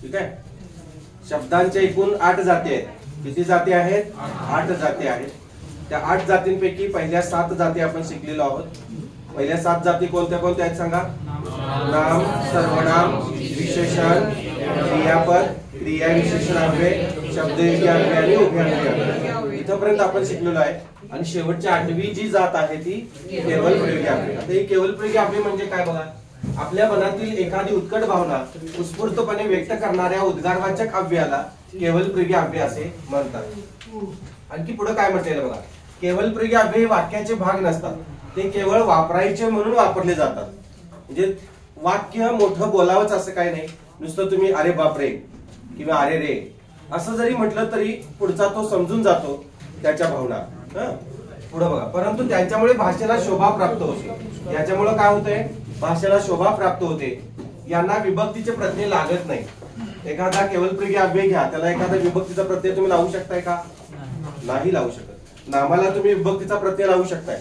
ठीक आहे. शब्दांच्या एकूण 8 जाती आहेत. किती जाती आहेत? 8 जाती आहेत. त्या 8 जातींपैकी पहिल्या 7 जाती आपण शिकलेलो आहोत. पहिल्या 7 जाती कोणत्या कोणत्या आहेत सांगा? नाम, सर्वनाम, विशेषण, क्रियापद, क्रिया विशेषण अव्यय, शब्दयोगी अव्यय आणि उभयान्वयी अव्यय. इथपर्यंत आपण शिकलेलो आहे. आणि शेवटची 8वी जी जात आहे ती केवल प्रयोगी अव्यय. आता ही केवल प्रयोगी अव्यय म्हणजे काय बघा. आपल्या मनातील एखादी उत्कट भावना उत्स्फूर्तपणे व्यक्त करणाऱ्या उद्गारवाचक अव्ययाला केवल प्रयोगी अव्यय असे म्हणतात. आणखी पुढे काय म्हटलेलं बघा. केवल प्रयोगी अव्यय वाक्याचे भाग नसतात. ते केवळ वापरायचे म्हणून वापरले जातात. म्हणजे वाक्य मोठं बोलावंच असं काही नाही. नुसतं तुम्ही अरे बापरे किंवा अरे रे असं जरी म्हटलं तरी पुढचा तो समजून जातो त्याच्या भावना. पुढे बघा. परंतु त्यांच्यामुळे भाषेला शोभा प्राप्त होते. याच्यामुळे काय होतंय? भाषेला शोभा प्राप्त होते. यांना विभक्तीचे प्रत्यय लागत नाही. एखादा केवल प्रयोगी अव्यय घ्या, त्याला एखादा विभक्तीचा प्रत्यय तुम्ही लावू शकताय का? नाही लावू शकत. नामाला तुम्ही विभक्तीचा प्रत्यय लावू शकताय.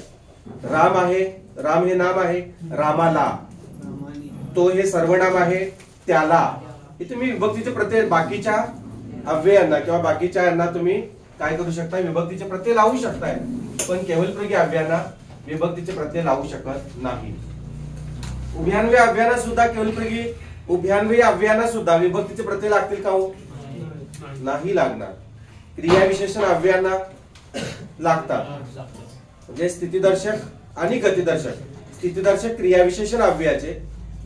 राम आहे, राम हे नाम आहे, रामाला. तो हे सर्वनाम आहे, त्याला. हे तुम्ही विभक्तीचे प्रत्यय बाकीच्या अव्ययांना किंवा बाकीच्या यांना तुम्ही काय करू शकता? विभक्तीचे प्रत्यय लावू शकताय. पण केवल प्रयोगी अव्ययांना विभक्तीचे प्रत्यय लावू शकत नाही. उभयान्वयी अव्ययांना सुद्धा उभयान्वयी अव्ययांना सुद्धा विभक्तीचे प्रत्यय लागतील का हो? नाही लागणार. क्रिया विशेषण अव्ययांना लागतात. म्हणजे स्थितीदर्शक आणि गतिदर्शक. स्थितीदर्शक क्रिया विशेषण अव्ययाचे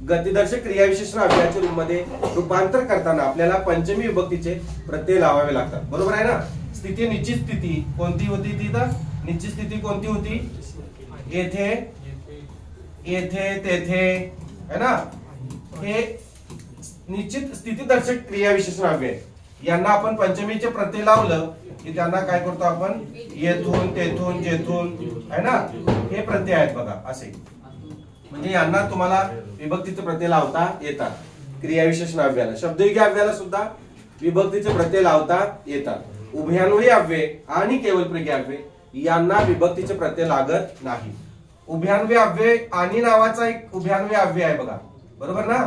गतिदर्शक क्रिया विशेषण अव्ययाच्या रूपमध्ये रूपांतर करताना आपल्याला पंचमी विभक्तीचे प्रत्यय लावावे लागतात. बरोबर आहे ना? स्थिती निश्चित स्थिती कोणती होती? ती तर निश्चित स्थिती कोणती होती? येथे, येथे, तेथे है ना. हे निश्चित स्थितीदर्शक क्रिया विशेषण अव्यय. यांना आपण पंचमीचे प्रत्यय लावलं की त्यांना काय करतो आपण? येथून, तेथून, जेथून है ना. हे प्रत्यय आहेत बघा असे. म्हणजे यांना तुम्हाला विभक्तीचे प्रत्यय लावता येतात. क्रिया विशेषण अव्ययाला. शब्दयोगी अव्ययाला सुद्धा विभक्तीचे प्रत्यय लावता येतात. उभयान्वयी अव्यय आणि केवल प्रयोगी अव्यय यांना विभक्तीचे प्रत्यय लागत नाही. उभयान्वयी अव्यय आणि नावाचा एक उभयान्वयी अव्यय आहे बघा. बरोबर ना.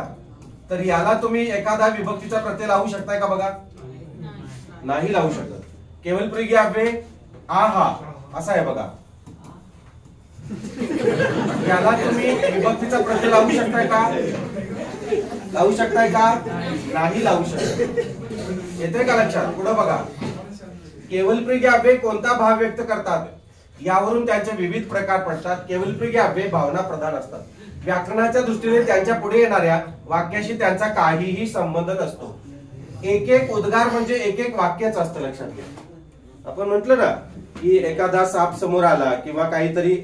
तर याला तुम्ही एखादा विभक्तीचा प्रत्यय लावू शकताय का बघा? नाही लावू शकत. केवल प्रयोगी अव्यय आहा असा आहे बघा. याला तुम्ही विभक्तीचा प्रत्यय लावू शकताय का? लावू शकताय का? नाही लावू शकत. येते का लक्षात? पुढे बघा. केवल प्रयोगी अव्यय कोणता भाव व्यक्त करतात यावरून त्यांचे विविध प्रकार पडतात. केवल प्रयोगी अव्यय भावना प्रधान असतात. व्याकरणाच्या दृष्टीने त्यांच्या पुढे येणाऱ्या वाक्याशी त्यांचा काहीही संबंध नसतो. एक एक उद्गार म्हणजे एक एक वाक्यच असतं. लक्षात घ्या. आपण म्हटलं ना की एखादा साप समोर आला किंवा काहीतरी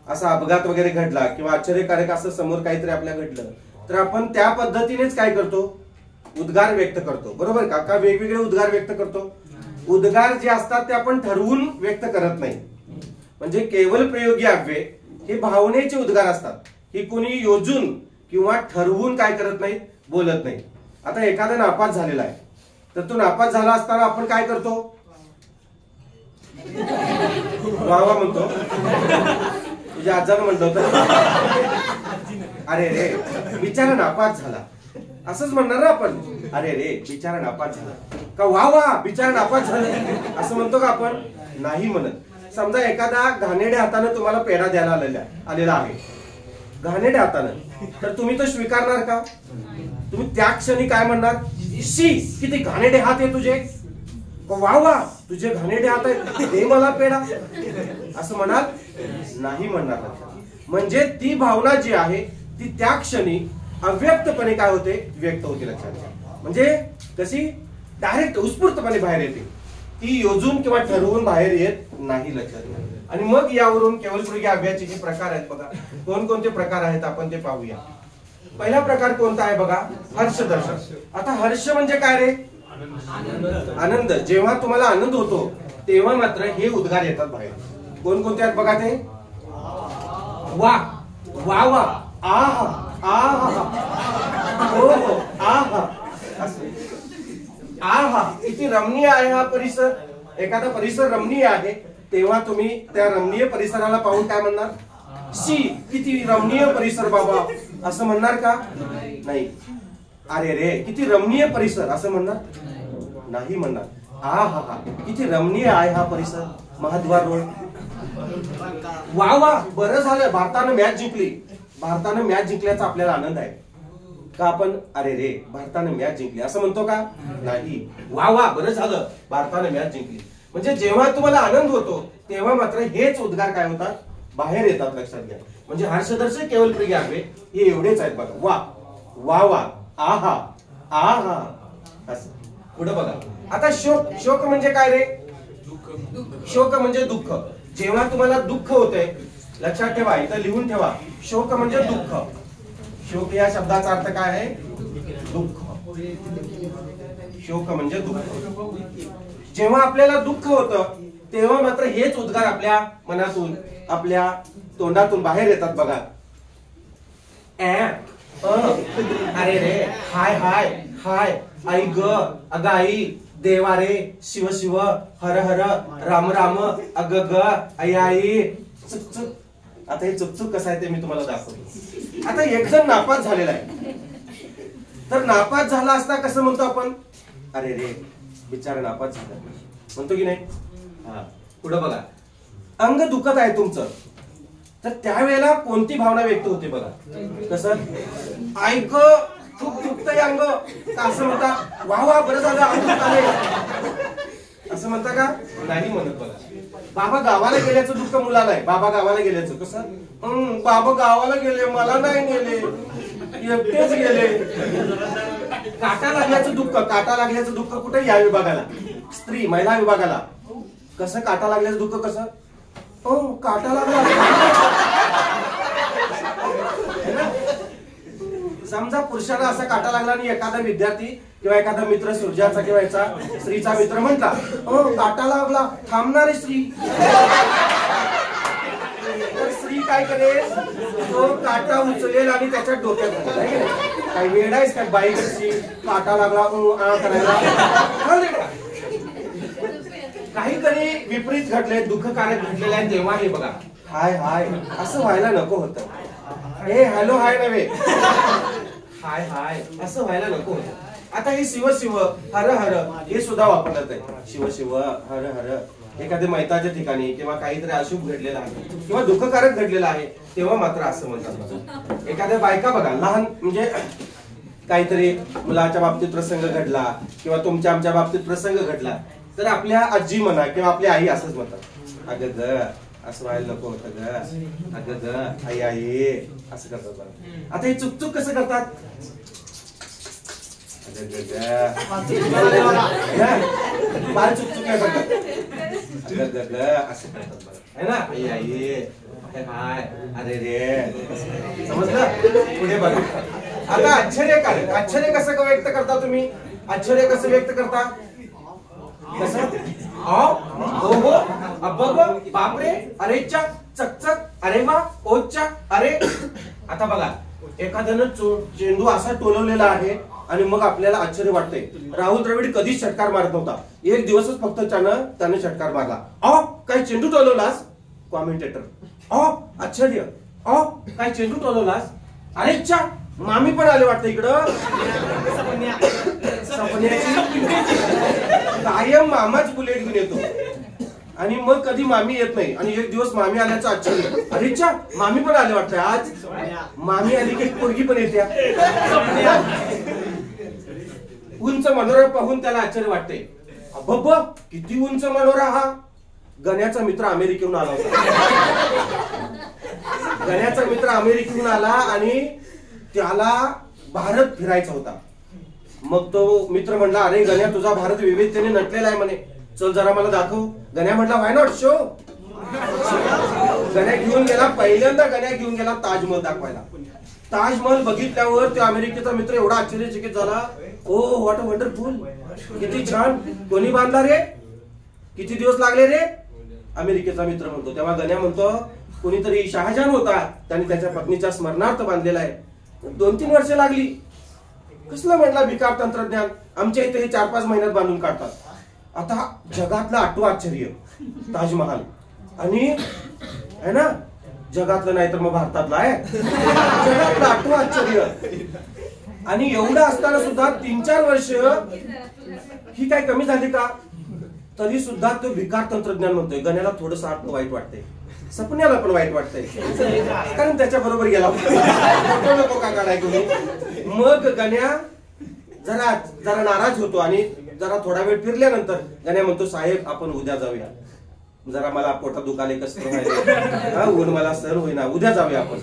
असा अपघात वगैरे घडला किंवा आश्चर्यकारक असं समोर काहीतरी आपल्या घडलं तर आपण त्या पद्धतीनेच काय करतो? उद्गार व्यक्त करतो. बरोबर का? का वेगवेगळे उद्गार व्यक्त करतो? उद्गार जे असतात ते आपण ठरवून व्यक्त करत नाही. म्हणजे केवल प्रयोगी अव्यय हे भावनेचे उद्गार असतात. ही कोणी योजून किंवा ठरवून काय करत नाहीत? बोलत नाही. आता एखादा नापास झालेला आहे तर तो नापास झाला असताना आपण काय करतो? वा वा म्हणतो. तुझ्या आजानं म्हणलं होतं अरे रे बिचारा नापास झाला असंच म्हणणार ना आपण. अरे रे बिचारा नापास झाला का? वा वा बिचारा नापास झाला असं म्हणतो का आपण? नाही म्हणत. समजा एखादा घाणेड्या हाताने तुम्हाला पेढा द्यायला आलेला आहे, घाणेड्या हाताने, तर तुम्ही तो स्वीकारणार का? तुम्ही त्या क्षणी काय म्हणणार? शी किती घाणेडे हात आहे तुझे, वा वा तुझे घाणेडे हात आहेत, दे मला पेढा असं म्हणाल? नाही म्हणणार. म्हणजे ती भावना जी आहे ती त्या क्षणी अव्यक्तपणे काय होते? व्यक्त होते. लक्षात घ्या. म्हणजे कशी? डायरेक्ट उत्स्फूर्तपणे बाहेर येते. ती योजून किंवा ठरवून बाहेर येत नाही. लक्षात घ्या. आणि मग यावरून केवल प्रयोगी अव्ययाचे जे प्रकार आहेत बघा, कोणकोणते प्रकार आहेत आपण ते पाहूया. पहिला प्रकार कोणता आहे बघा? हर्षदर्शक. आता हर्ष म्हणजे काय रे? आनंद. जेव्हा तुम्हाला आनंद होतो तेव्हा मात्र हे उद्गार येतात बाहेर. कोणकोणते आहेत बघा ते? वा वा वा, आहा आहा, हो हो आहा, आहा किती रमणीय आहे हा परिसर. एखादा परिसर रमणीय आहे तेव्हा तुम्ही त्या रमणीय परिसराला पाहून काय म्हणणार? शी किती रमणीय परिसर बाबा असं म्हणणार का? नाही. अरे रे किती रमणीय परिसर असं म्हणणार नाही म्हणणार. हा हा हा किती रमणीय आहे हा परिसर महाद्वार रोड. वा वा बरं झालं भारतानं मॅच जिंकली. भारतानं मॅच जिंकल्याचा आपल्याला आनंद आहे का? आपण अरे रे भारतानं मॅच जिंकली असं म्हणतो का? नाही. वा वा बरं झालं भारतानं मॅच जिंकली. म्हणजे जेव्हा तुम्हाला आनंद होतो तेव्हा मात्र हेच उद्गार काय होतात बाहेर येतात. लक्षात घ्या. म्हणजे हर्षदर्शक केवल प्रिय आवे हे एवढेच आहेत बघा. वा वा वा आहा आहा असं. पुढे बघा. आता शोक. शोक म्हणजे काय रे? शोक म्हणजे दुःख. जेव्हा तुम्हाला दुःख होते लक्षात ठेवा इथं लिहून ठेवा. शोक म्हणजे दुःख. शोक या शब्दाचा अर्थ काय आहे? दुःख. शोक म्हणजे दुःख. जेव्हा आपल्याला दुःख होतं तेव्हा मात्र हेच उद्गार आपल्या मनातून आपल्या तोंडातून बाहेर येतात बघा. अरे रे हाय हाय हाय आई ग अग आई देवा रे शिव शिव हर हर राम राम अग ग आई आई चुक चुक. आता हे चुकचुक कसं आहे ते मी तुम्हाला दाखवतो. आता एक जण नापास झालेला आहे तर नापास झाला असता कसं म्हणतो आपण? अरे रे बिचारा नापास झाला म्हणतो की नाही? हा. पुढे बघा. अंग दुखत आहे तुमचं तर त्यावेळेला कोणती भावना व्यक्त होते बघा. कसं? ऐक खूप दुखतंय अंग असं म्हणता? वा वा बरं झालं अंग दुखतंय असं म्हणता का? नाही म्हणत बघा. बाबा गावाला गेल्याचं दुःख मुलाला आहे. बाबा गावाला गेल्याचं कसं? बाबा गावाला गेले मला नाही गेले एकटेच गेले. काटा लागल्याचं दुःख. काटा लागल्याचं दुःख कुठे? या विभागाला स्त्री महिला विभागाला. कसं काटा लागल्याचं दुःख कसं? काटा लागला. समजा पुरुषाला असा काटा लागला आणि एखादा विद्यार्थी किंवा एखादा मित्र सूर्याचा किंवा याचा स्त्रीचा मित्र म्हटला काटा लागला थांबणारी स्त्री. तर स्त्री काय करेल? तो काटा उचलेल आणि त्याच्या डोक्यात घालेल. काही वेळ आहेस का बाई कशी काटा लागला करायला? काहीतरी विपरीत घडले दुःखकारक घडलेले आहे तेव्हा हे बघा हाय हाय असं व्हायला नको होतं. हे हॅलो हाय नव्हे हाय हाय असं व्हायला नको होतं. आता हे शिव शिव हर हर हे सुद्धा वापरलं आहे. शिव शिव हर हर एखाद्या मैताच्या ठिकाणी किंवा काहीतरी अशुभ घडलेला आहे किंवा दुःखकारक घडलेला आहे तेव्हा मात्र असं म्हणतात. एखाद्या बायका बघा लहान म्हणजे काहीतरी मुलाच्या बाबतीत प्रसंग घडला किंवा तुमच्या आमच्या बाबतीत प्रसंग घडला तर आपल्या आजी म्हणा किंवा आपली आई असंच म्हणतात अगं ग असं व्हायला नको होतं ग अगं ग आई आई असं करतात बघा. आता हे चुकचुक कसं करतात? बाल चुकचुक काय करतात? अगं ग ग असं करतात बघा है ना. आई आई हाय अरे रे समजलं? पुढे बघा. आता आश्चर्यकारक. आश्चर्य कसं व्यक्त करता तुम्ही? आश्चर्य कसं व्यक्त करता? कसं? हो हो अब्ब बापरे अरेच्या चकचक अरे वा ओच्या अरे. आता बघा एखाद्यानं चेंडू असा टोलवलेला आहे आणि मग आपल्याला आश्चर्य वाटतंय. राहुल द्रविड कधीच षटकार मारत नव्हता. एक दिवसच फक्त त्याने षटकार मारला. काय चेंडू टोलवलास? कॉमेंटेटर आश्चर्य. काय चेंडू टोलवलास? अरेच्या मामी पण आले वाटतं इकडं. कायम मामाच बुलेट घेऊन येतो आणि मग कधी मामी येत नाही आणि एक दिवस मामी आल्याचं आश्चर्य. अरेच्या मामी पण आले वाटतं आज. मामी आली की पोरगी पण येत्या. उंच मनोरा पाहून त्याला आश्चर्य वाटते. अब्ब किती उंच मनोरा हा. गण्याचा मित्र अमेरिकेहून आला होता. गण्याचा मित्र अमेरिकेहून आला आणि त्याला भारत फिरायचा होता. मग तो मित्र म्हणला अरे गण्या तुझा भारत विविधतेने नटलेला आहे म्हणे चल जरा मला दाखव. गण्या म्हटला व्हाय नॉट शो. गण्या घेऊन गेला. पहिल्यांदा गण्या घेऊन गेला ताजमहल दाखवायला. ताजमहल बघितल्यावर तो अमेरिकेचा मित्र एवढा आश्चर्यचकित झाला. ओ व्हॉट अ वंडरफुल. किती छान. कोणी बांधला रे? किती दिवस लागले रे? अमेरिकेचा मित्र म्हणतो. तेव्हा गण्या म्हणतो कोणीतरी शहाजहान होता त्याने त्याच्या पत्नीच्या स्मरणार्थ बांधलेला आहे. 2-3 वर्ष लागली. कसलं म्हणला भिकार तंत्रज्ञान. आमच्या इथे 4-5 महिन्यात बांधून काढतात. आता जगातलं 8वं आश्चर्य ताजमहाल आणि है ना जगातलं नाही तर मग भारतातलं आहे. जगातलं 8वं आश्चर्य आणि एवढं असताना सुद्धा 3-4 वर्ष ही काय कमी झाली का? तरी सुद्धा तो भिकार तंत्रज्ञान म्हणतोय. गण्याला थोडंसं वाईट वाटतंय, सपन्याला पण वाईट वाटतंय, कारण त्याच्या बरोबर गेला नको का काढाय कोणी. मग गण्या जरा जरा नाराज होतो आणि जरा थोडा वेळ फिरल्यानंतर गण्या म्हणतो, साहेब आपण उद्या जाऊया, जरा मला पोटात दुखाले कसं व्हायला, ऊन मला सहन होईना, उद्या जाऊया आपण.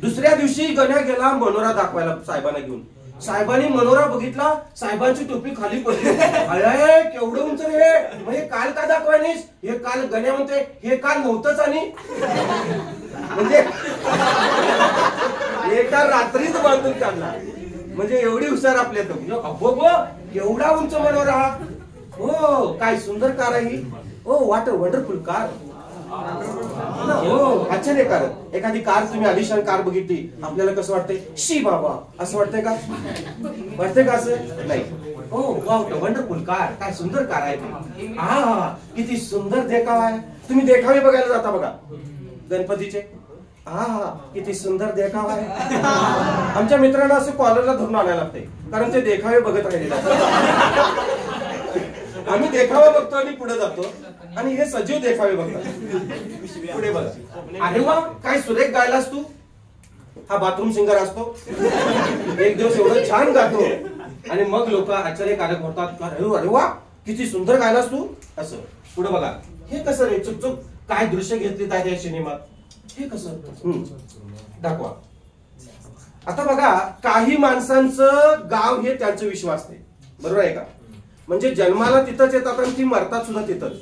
दुसऱ्या दिवशी गण्या गेला मनोरा दाखवायला साहेबांना घेऊन. साहेबांनी मनोरा बघितला, साहेबांची टोपी खाली पडली. अरे केवढं उंच रे, म्हणजे काल का दाखवायनीस? हे काल गण्या म्हणते हे काल नव्हतंच. आणि म्हणजे एका रात्रीच बांधून काढला. म्हणजे एवढी हुशार आपल्या तो. अब्बो एवढा उंच मनोरा, हो काय सुंदर कार आहे ही, ओ व्हॉट अ वंडरफुल कार. हो आश्चर्यकारक. एखादी कार तुम्ही आलिशान कार बघितली, आपल्याला कसं वाटतंय, शी बाबा असं वाटतंय का? वाटतंय का असं? नाही. ओ वाव वंडरफुल कार, काय सुंदर कार आहे ती. हा किती सुंदर देखावा आहे. तुम्ही देखावे बघायला जाता बघा गणपतीचे, हा किती सुंदर देखावा आहे. आमच्या मित्रांना असं कॉलरला धरून आणायला लागतंय, कारण ते देखावे बघत राहिलेले असतात. आम्ही देखावा बघतो आणि पुढे जातो, आणि हे सजीव देखावे बघतात. पुढे बघा, अरे वा काय सुरेख गायलास तू. हा बाथरूम सिंगर असतो, एक दिवस एवढं छान गातो आणि मग लोक आश्चर्यकारक होतात, अरे वा किती सुंदर गायलास तू असं. पुढे बघा, हे कसं रे, चुकचुक काय दृश्य घेतली त्या सिनेमात, हे कसं दाखवा. आता बघा, काही माणसांचं गाव हे त्यांचं विश्वास नाही, बरोबर आहे का? म्हणजे जन्माला तिथंच येतात आणि ती मरतात सुद्धा तिथंच.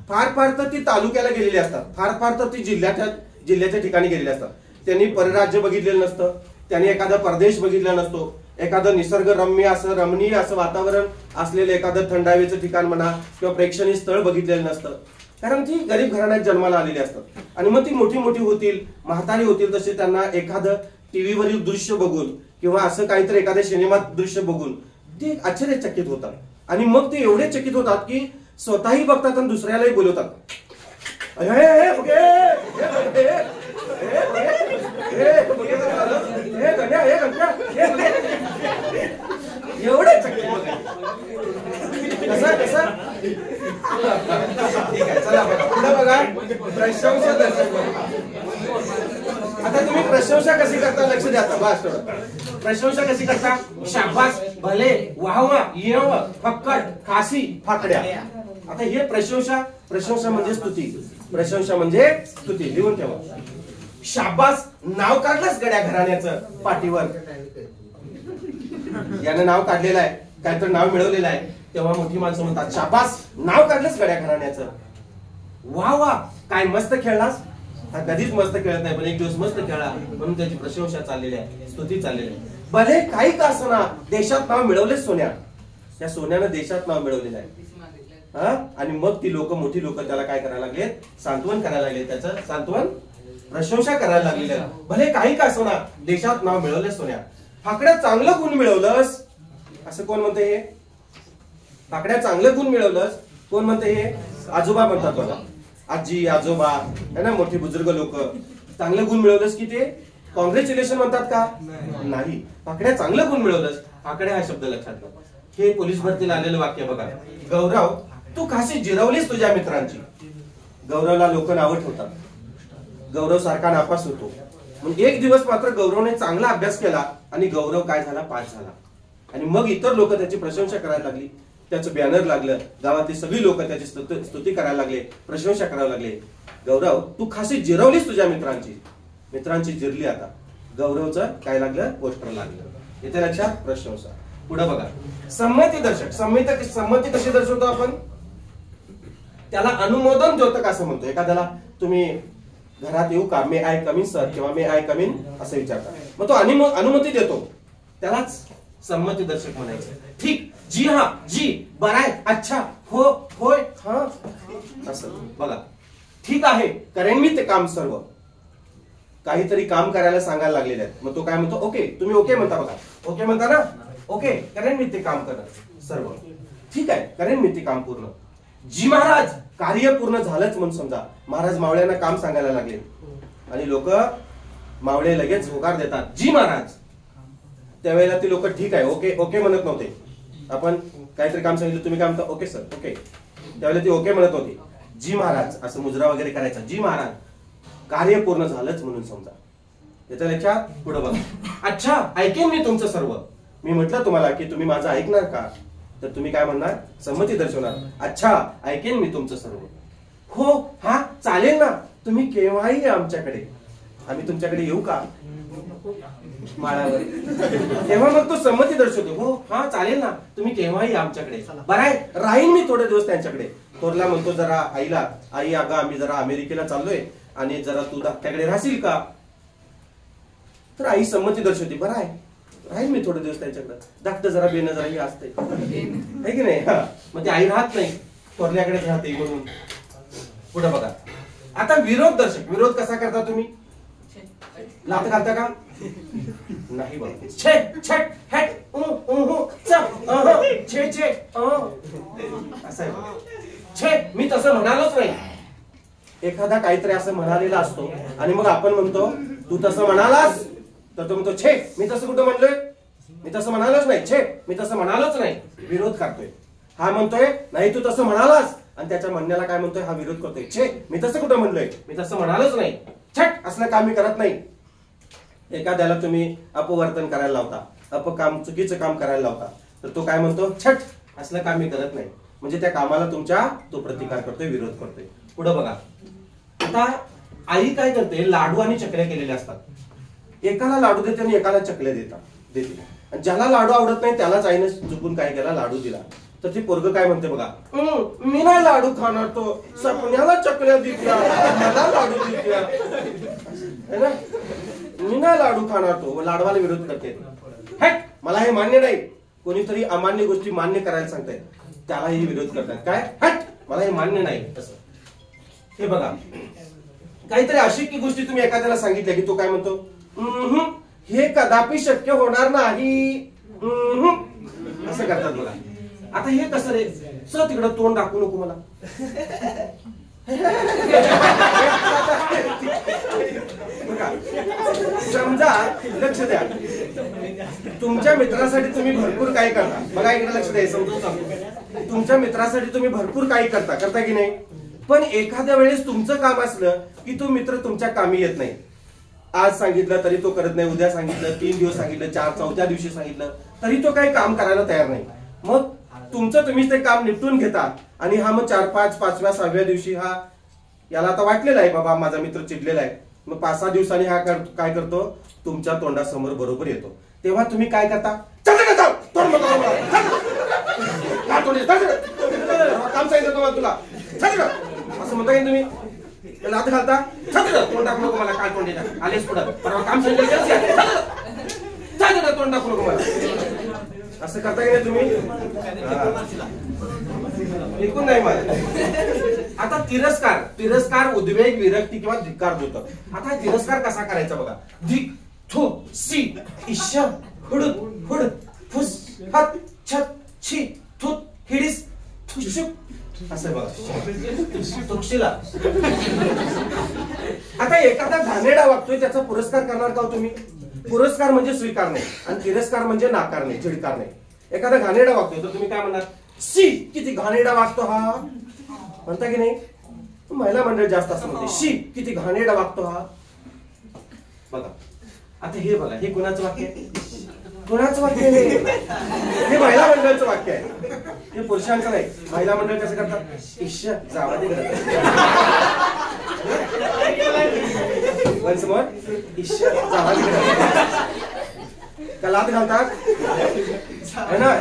फार फार तर ती तालुक्याला गेलेली असतात, फार फार तर ती जिल्ह्याच्या ठिकाणी गेलेली असतात. त्यांनी परराज्य बघितलेलं नसतं, त्यांनी एखादा परदेश बघितला नसतो, एखादं निसर्गरम्य असं रमणीय असं वातावरण असलेलं एखादं थंडावीचं ठिकाण म्हणा किंवा प्रेक्षणीय स्थळ बघितलेलं नसतं, कारण ती गरीब घराण्यात जन्माला आलेली असतात. आणि मग ती मोठी मोठी होतील, म्हातारी होतील, तसे त्यांना एखादं टीव्हीवरील दृश्य बघून किंवा असं काहीतरी एखाद्या सिनेमात दृश्य बघून ती आश्चर्यचकित होतात. आणि मग ते एवढे चकित होतात की स्वतःही बघतात आणि दुसऱ्यालाही बोलवतात. एवढे चकित कसा कसा. ठीक आहे, चला बघा पुढे बघा, प्रशंसा दर्शक. आता तुम्ही प्रशंसा कशी करता लक्ष द्या. बस थोडं प्रशंसा कशी करता. शाबास, भले, वाहवा, येव, फक्कड, खासी, फाकड्या. आता हे प्रशंसा म्हणजे स्तुती. प्रशंसा म्हणजे स्तुती. लिहून ठेवा. शाबास, नाव काढलंच गड्या घराण्याचं पाठीवर, यानं नाव काढलेलं आहे, काहीतरी नाव मिळवलेलं आहे, तेव्हा मोठी माणसं म्हणतात शाबास, नाव काढलंच गड्या घराण्याचं. वा वा, काय मस्त खेळलास. हा कधीच मस्त खेळत नाही, पण एक दिवस मस्त खेळला म्हणून त्याची प्रशंसा चाललेली आहे, स्तुती चाललेली आहे. भले काही का असना, देशात नाव मिळवलेच सोन्या. त्या सोन्यानं देशात नाव मिळवलेलं आहे. आणि मग ती लोक, मोठी लोक त्याला काय करायला लागले, सांत्वन करायला लागले, त्याचं सांत्वन प्रशंसा करायला लागलेली आहे. भले काही का असना, देशात नाव मिळवले सोन्या. फाकड्या चांगलं गुण मिळवलंस, असं कोण म्हणते हे? फाकड्या चांगलं गुण मिळवलंस, कोण म्हणते हे? आजोबा म्हणतात बघा, आजी आजोबा है ना, मोठी बुजुर्ग लोक. चांगलं गुण मिळवलंस की ते कॉंग्रॅच्युलेशन म्हणतात का? नाही. फाकड्या चांगलं गुण मिळवलंस. फाकड्या हा शब्द लक्षात घ्या. हे पोलीस भरतीला आलेलं वाक्य बघा. गौरव, तू खासी जिरवलीस तुझ्या मित्रांची. गौरवला लोक नावं ठेवतात, गौरव सारखा नापास होतो. मग एक दिवस मात्र गौरवने चांगला अभ्यास केला आणि गौरव काय झाला, पास झाला. आणि मग इतर लोक त्याची प्रशंसा करायला लागली, त्याचं बॅनर लागलं, गावातली सगळी लोक त्याची स्तुती करायला लागले, प्रशंसा करायला लागले. गौरव, तू खासी जिरवलीस तुझ्या मित्रांची जिरली. आता गौरवचं काय लागलं, पोस्टर लागलं. इथे लक्षात, प्रशंसा. पुढे बघा, संमती दर्शक. संमती कशी दर्शवतो आपण? त्याला अनुमोदन द्योतक असं म्हणतो. एखाद्याला तुम्ही घरात येऊ का, मे आय कमिन सर किंवा मे आय कमिन असं विचारता, मग तो अनुमती देतो, त्यालाच संमती दर्शक म्हणायचं. ठीक, जी हा, जी, बराय, अच्छा, हो, होय, हा, असं बघा. ठीक आहे, करेन मी ते काम सर्व. काहीतरी काम करायला सांगायला लागलेले आहेत, मग तो काय म्हणतो, ओके. तुम्ही ओके म्हणता बघा, ओके म्हणता ना, ओके, करेन मी ते काम करणं सर्व. ठीक आहे, करेन मी ते काम पूर्ण. जी महाराज, कार्य पूर्ण झालंच म्हणून समजा. महाराज मावळ्यांना काम सांगायला लागले आणि लोक, मावळे लगेच होकार देतात, जी महाराज. त्यावेळेला ती लोक ठीक आहे ओके ओके म्हणत नव्हते. आपण काहीतरी काम सांगितलं तुम्ही काय म्हणता ओके सर ओके, त्यावेळेला ती ओके म्हणत होती. जी महाराज असं मुजरा वगैरे करायचा, जी महाराज कार्य पूर्ण झालंच म्हणून समजा. त्याच्या लक्षात पुढे बघा. अच्छा ऐकेन मी तुमचं सर्व. मी म्हटलं तुम्हाला की तुम्ही माझं ऐकणार का, तर तुम्ही काय म्हणणार संमती दर्शवणार. अच्छा ऐकेन मी तुमचं सर्व. हो हा चालेल ना, तुम्ही केव्हाही या आमच्याकडे. आम्ही तुमच्याकडे येऊ का माळावर. तेव्हा मग तो संमती दर्शवतो. हो हा चालेल ना, तुम्ही केव्हाही या आमच्याकडे. बरं आहे राहीन मी थोडे दिवस त्यांच्याकडे. थोरला म्हणतो जरा आईला, आई अगं आम्ही जरा अमेरिकेला चाललोय आणि जरा तू धाकट्याकडे राहशील का. तर आई संमती दर्शवते. बरं आहे राहील मी थोडे दिवस त्यांच्याकडे. धाकटं जरा बेन जरा असते है की नाही. मग ती आई राहत नाही, थोरल्याकडेच राहते म्हणून. पुढे बघा. आता विरोध दर्शक. विरोध कसा करता तुम्ही. लात घालता का नाही बघा. छे छट हट छे छे असं आहे. छे मी तसं म्हणालोच नाही. एखादा काहीतरी असं म्हणालेला असतो आणि मग आपण म्हणतो तू तसं म्हणालास, तर तो म्हणतो छे मी तसं कुठं म्हणलोय, मी तसं म्हणालोच नाही, छे मी तसं म्हणालोच नाही. विरोध करतोय. हा म्हणतोय नाही तू तसं म्हणालास, आणि त्याच्या म्हणण्याला काय म्हणतोय हा विरोध करतोय. छे मी तसं कुठं म्हणलोय, मी तसं म्हणालोच नाही. छट असलं काम मी करत नाही. एखाद्याला तुम्ही अपवर्तन करायला लावता, अपकाम चुकीचं काम करायला लावता, तर तो काय म्हणतो छट असलं काम मी करत नाही. म्हणजे त्या कामाला तुमच्या तो प्रतिकार करतोय, विरोध करतोय. पुढे बघा. आता आई काय करते, लाडू आणि चकल्या केलेल्या असतात. एकाला लाडू देते आणि एकाला चकल्या देते. आणि ज्याला लाडू आवडत नाही त्यालाच आईने चुकून काय केला लाडू दिला. तर ती पोरग काय म्हणते बघा, मी नाही लाडू खाणार, तो सपन्याला चकल्या दिल्या मला लाडू दिल्या है ना. मी नाही लाडू खाणार, तो लाडवाला विरोध करते. हट मला हे मान्य नाही. कोणीतरी अमान्य गोष्टी मान्य करायला सांगताय त्यालाही विरोध करतात. काय हट मला हे मान्य नाही असं. हे बघा काहीतरी अशी गोष्टी तुम्ही एखाद्याला सांगितल्या की तो काय म्हणतो हे कदापि शक्य होणार नाही असं करतात बघा. आता हे कसं रे, सर तिकडं तोंड दाखवू नको मला. समजा लक्ष द्या, तुमच्या मित्रासाठी तुम्ही भरपूर काही करता. बघा इकडे लक्ष द्या, समजून सांगतो. तुमच्या मित्रासाठी तुम्ही भरपूर काही करता की नाही. पण एखाद्या वेळेस तुमचं काम असलं की तो मित्र तुमच्या कामी येत नाही. आज सांगितलं तरी तो करत नाही, उद्या सांगितलं, 3 दिवस सांगितलं, 4-4थ्या दिवशी सांगितलं तरी तो काही काम करायला तयार नाही. मग तुमचं तुम्हीच ते काम निपटून घेता आणि हा मग 4-5, 5व्या 6व्या दिवशी हा याला आता वाटलेला आहे बाबा माझा मित्र चिडलेला आहे. मग 5-6 दिवसांनी हा काय करतो, तुमच्या तोंडासमोर बरोबर येतो. तेव्हा तुम्ही काय करता, काम सांगितलं तुम्हाला तुला असं म्हणता की तुम्ही लात घालता, तोंड टाकू नको मला, काय तोंड येतात आलेच पुढं परवा काम सांगितलं तोंड टाकू नको मला असं करता की नाही तुम्ही. ऐकून नाही मला. आता तिरस्कार उद्वेग विरक्ती किंवा धिक्कार होतं. आता तिरस्कार कसा करायचा बघा. धिक थो सी इश हुड हुड फुस हत छत छी थुत हिडीस थुशुक असं बघा. तुक्षीला आता एखादा घाणेरडा वागतोय त्याचा पुरस्कार करणार का तुम्ही. पुरस्कार म्हणजे स्वीकारणे आणि तिरस्कार म्हणजे नाकारणे, चिडकारणे. एखादा घाणेरडा वागतोय तर तुम्ही काय म्हणणार, शी किती घाणेरडा वागतो हा म्हणता की नाही. महिला मंडळ जास्त असं म्हणते, शी किती घाणेरडा वागतो हा. बघा आता हे बघा, हे कुणाचं वाक्य आहे, कुणाचं वाक्य आहे हे महिला मंडळाचं वाक्य आहे, हे पुरुषांचं नाही. महिला मंडळ कसं करतात, इश जावा ते करतात. इश जावा ते करतात, कलात घालतात है ना.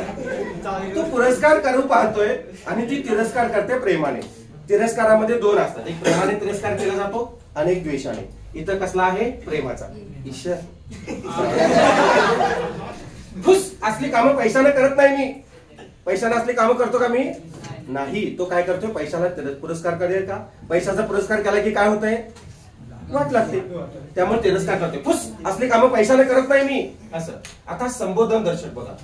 तो पुरस्कार करू पाहतोय आणि ती तिरस्कार करते प्रेमाने. तिरस्कारामध्ये 2 असतात, एक प्रेमाने तिरस्कार केला जातो आणि एक द्वेषाने. इथं कसला आहे, प्रेमाचा. ईश खुश असली कामं पैशाने करत नाही मी. पैशाने असली कामं करतो का मी, नाही. तो काय करतोय, पैशाला पुरस्कार करेल का. पैशाचा पुरस्कार केला की काय होतंय, वाट लागते, त्यामुळे तिरस्कार करते. खुश असली कामं पैशाने करत नाही मी असं. आता संबोधन दर्शक बघा.